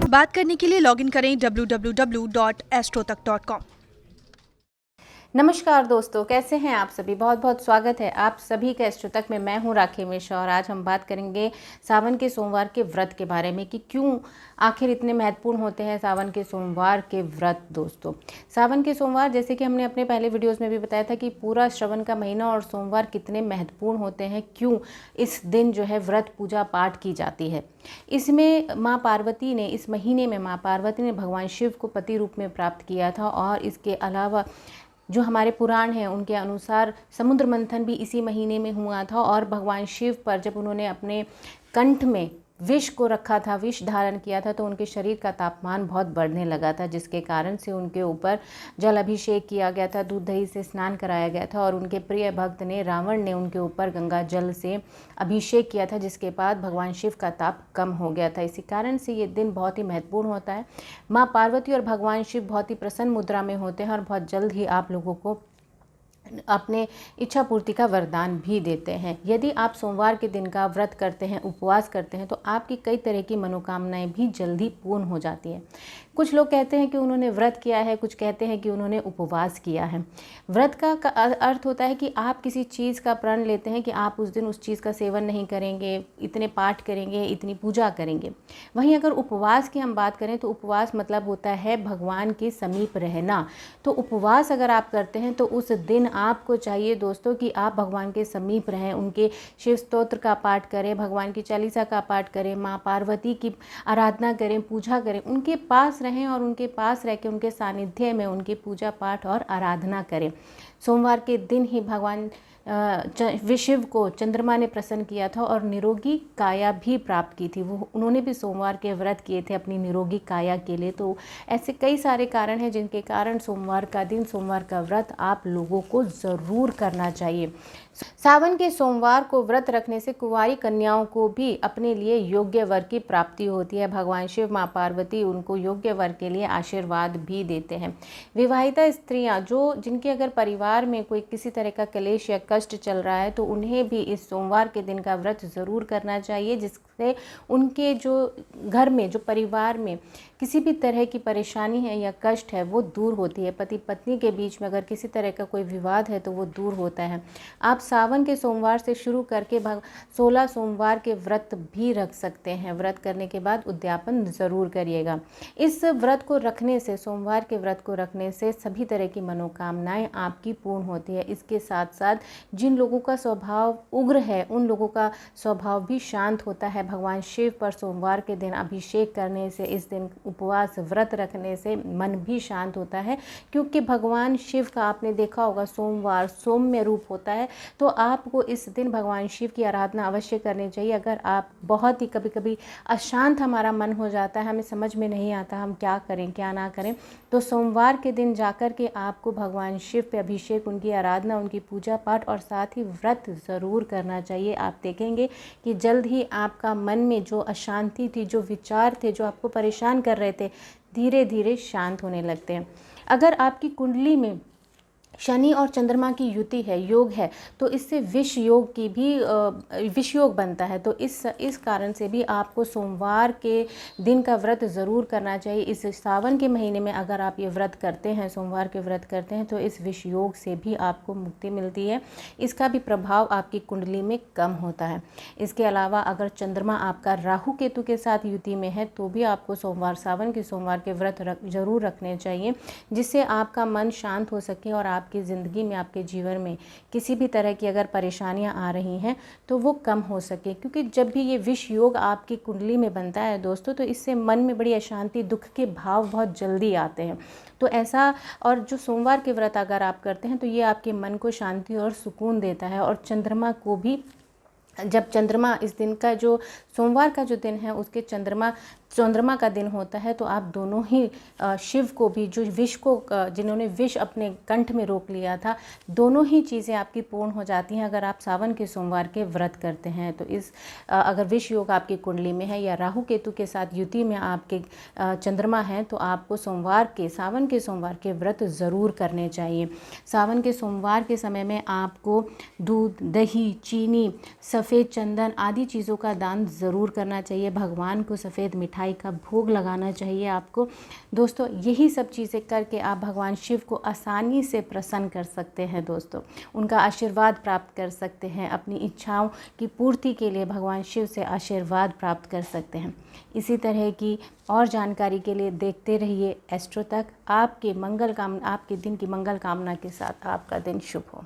बात करने के लिए लॉगिन करें www.astrotak.com। नमस्कार दोस्तों, कैसे हैं आप सभी। बहुत बहुत स्वागत है आप सभी का एस्ट्रो तक में। मैं हूं राखी मिश्रा और आज हम बात करेंगे सावन के सोमवार के व्रत के बारे में कि क्यों आखिर इतने महत्वपूर्ण होते हैं सावन के सोमवार के व्रत। दोस्तों, सावन के सोमवार, जैसे कि हमने अपने पहले वीडियोस में भी बताया था कि पूरा श्रवण का महीना और सोमवार कितने महत्वपूर्ण होते हैं, क्यों इस दिन जो है व्रत पूजा पाठ की जाती है। इसमें माँ पार्वती ने, इस महीने में माँ पार्वती ने भगवान शिव को पति रूप में प्राप्त किया था और इसके अलावा जो हमारे पुराण हैं उनके अनुसार समुद्र मंथन भी इसी महीने में हुआ था और भगवान शिव पर जब उन्होंने अपने कंठ में विष को रखा था, विष धारण किया था, तो उनके शरीर का तापमान बहुत बढ़ने लगा था, जिसके कारण से उनके ऊपर जल अभिषेक किया गया था, दूध दही से स्नान कराया गया था और उनके प्रिय भक्त ने, रावण ने उनके ऊपर गंगा जल से अभिषेक किया था, जिसके बाद भगवान शिव का ताप कम हो गया था। इसी कारण से ये दिन बहुत ही महत्वपूर्ण होता है। माँ पार्वती और भगवान शिव बहुत ही प्रसन्न मुद्रा में होते हैं और बहुत जल्द ही आप लोगों को अपने इच्छा पूर्ति का वरदान भी देते हैं। यदि आप सोमवार के दिन का व्रत करते हैं, उपवास करते हैं, तो आपकी कई तरह की मनोकामनाएं भी जल्दी पूर्ण हो जाती हैं। कुछ लोग कहते हैं कि उन्होंने व्रत किया है, कुछ कहते हैं कि उन्होंने उपवास किया है। व्रत का अर्थ होता है कि आप किसी चीज़ का प्रण लेते हैं कि आप उस दिन उस चीज़ का सेवन नहीं करेंगे, इतने पाठ करेंगे, इतनी पूजा करेंगे। वहीं अगर उपवास की हम बात करें तो उपवास मतलब होता है भगवान के समीप रहना। तो उपवास अगर आप करते हैं तो उस दिन आपको चाहिए दोस्तों कि आप भगवान के समीप रहें, उनके शिव स्तोत्र का पाठ करें, भगवान की चालीसा का पाठ करें, माँ पार्वती की आराधना करें, पूजा करें, उनके पास रहें और उनके पास रह के उनके सानिध्य में उनकी पूजा पाठ और आराधना करें। सोमवार के दिन ही भगवान शिव को चंद्रमा ने प्रसन्न किया था और निरोगी काया भी प्राप्त की थी। उन्होंने भी सोमवार के व्रत किए थे अपनी निरोगी काया के लिए। तो ऐसे कई सारे कारण हैं जिनके कारण सोमवार का दिन, सोमवार का व्रत आप लोगों को ज़रूर करना चाहिए। सावन के सोमवार को व्रत रखने से कुंवारी कन्याओं को भी अपने लिए योग्य वर की प्राप्ति होती है। भगवान शिव, माँ पार्वती उनको योग्य वर के लिए आशीर्वाद भी देते हैं। विवाहिता स्त्रियां जिनके अगर परिवार में कोई किसी तरह का क्लेश या कष्ट चल रहा है तो उन्हें भी इस सोमवार के दिन का व्रत ज़रूर करना चाहिए, जिससे उनके जो घर में, जो परिवार में किसी भी तरह की परेशानी है या कष्ट है वो दूर होती है। पति पत्नी के बीच में अगर किसी तरह का कोई विवाद है तो वो दूर होता है। आप सावन के सोमवार से शुरू करके 16 सोमवार के व्रत भी रख सकते हैं। व्रत करने के बाद उद्यापन ज़रूर करिएगा। इस व्रत को रखने से, सोमवार के व्रत को रखने से सभी तरह की मनोकामनाएं आपकी पूर्ण होती है। इसके साथ साथ जिन लोगों का स्वभाव उग्र है उन लोगों का स्वभाव भी शांत होता है। भगवान शिव पर सोमवार के दिन अभिषेक करने से, इस दिन उपवास व्रत रखने से मन भी शांत होता है, क्योंकि भगवान शिव का आपने देखा होगा सोमवार सौम्य रूप होता है। तो आपको इस दिन भगवान शिव की आराधना अवश्य करनी चाहिए। अगर आप बहुत ही कभी कभी अशांत हमारा मन हो जाता है, हमें समझ में नहीं आता हम क्या करें क्या ना करें, तो सोमवार के दिन जाकर के आपको भगवान शिव पे अभिषेक, उनकी आराधना, उनकी पूजा पाठ और साथ ही व्रत ज़रूर करना चाहिए। आप देखेंगे कि जल्द ही आपका मन में जो अशांति थी, जो विचार थे, जो आपको परेशान कर रहे थे, धीरे धीरे शांत होने लगते हैं। अगर आपकी कुंडली में शनि और चंद्रमा की युति है, योग है, तो इससे विष योग की भी विष योग बनता है। तो इस कारण से भी आपको सोमवार के दिन का व्रत ज़रूर करना चाहिए। इस सावन के महीने में अगर आप ये व्रत करते हैं, सोमवार के व्रत करते हैं, तो इस विष योग से भी आपको मुक्ति मिलती है। इसका भी प्रभाव आपकी कुंडली में कम होता है। इसके अलावा अगर चंद्रमा आपका राहु केतु के साथ युति में है तो भी आपको सावन के सोमवार के व्रत ज़रूर रखने चाहिए, जिससे आपका मन शांत हो सके और आपकी ज़िंदगी में, आपके जीवन में किसी भी तरह की अगर परेशानियां आ रही हैं तो वो कम हो सके। क्योंकि जब भी ये विष योग आपकी कुंडली में बनता है दोस्तों, तो इससे मन में बड़ी अशांति, दुख के भाव बहुत जल्दी आते हैं। तो ऐसा, और जो सोमवार के व्रत अगर आप करते हैं तो ये आपके मन को शांति और सुकून देता है। और चंद्रमा को भी, जब चंद्रमा, इस दिन का जो सोमवार का जो दिन है उसके चंद्रमा का दिन होता है, तो आप दोनों ही शिव को भी, जो विष को, जिन्होंने विष अपने कंठ में रोक लिया था, दोनों ही चीज़ें आपकी पूर्ण हो जाती हैं अगर आप सावन के सोमवार के व्रत करते हैं। तो अगर विष योग आपकी कुंडली में है या राहु केतु के साथ युति में आपके चंद्रमा है, तो आपको सावन के सोमवार के व्रत ज़रूर करने चाहिए। सावन के सोमवार के समय में आपको दूध, दही, चीनी, सफ़ेद चंदन आदि चीज़ों का दान ज़रूर करना चाहिए। भगवान को सफ़ेद मिठाई मिठाई का भोग लगाना चाहिए आपको। दोस्तों यही सब चीज़ें करके आप भगवान शिव को आसानी से प्रसन्न कर सकते हैं दोस्तों, उनका आशीर्वाद प्राप्त कर सकते हैं, अपनी इच्छाओं की पूर्ति के लिए भगवान शिव से आशीर्वाद प्राप्त कर सकते हैं। इसी तरह की और जानकारी के लिए देखते रहिए एस्ट्रो तक। आपके दिन की मंगल कामना के साथ आपका दिन शुभ हो।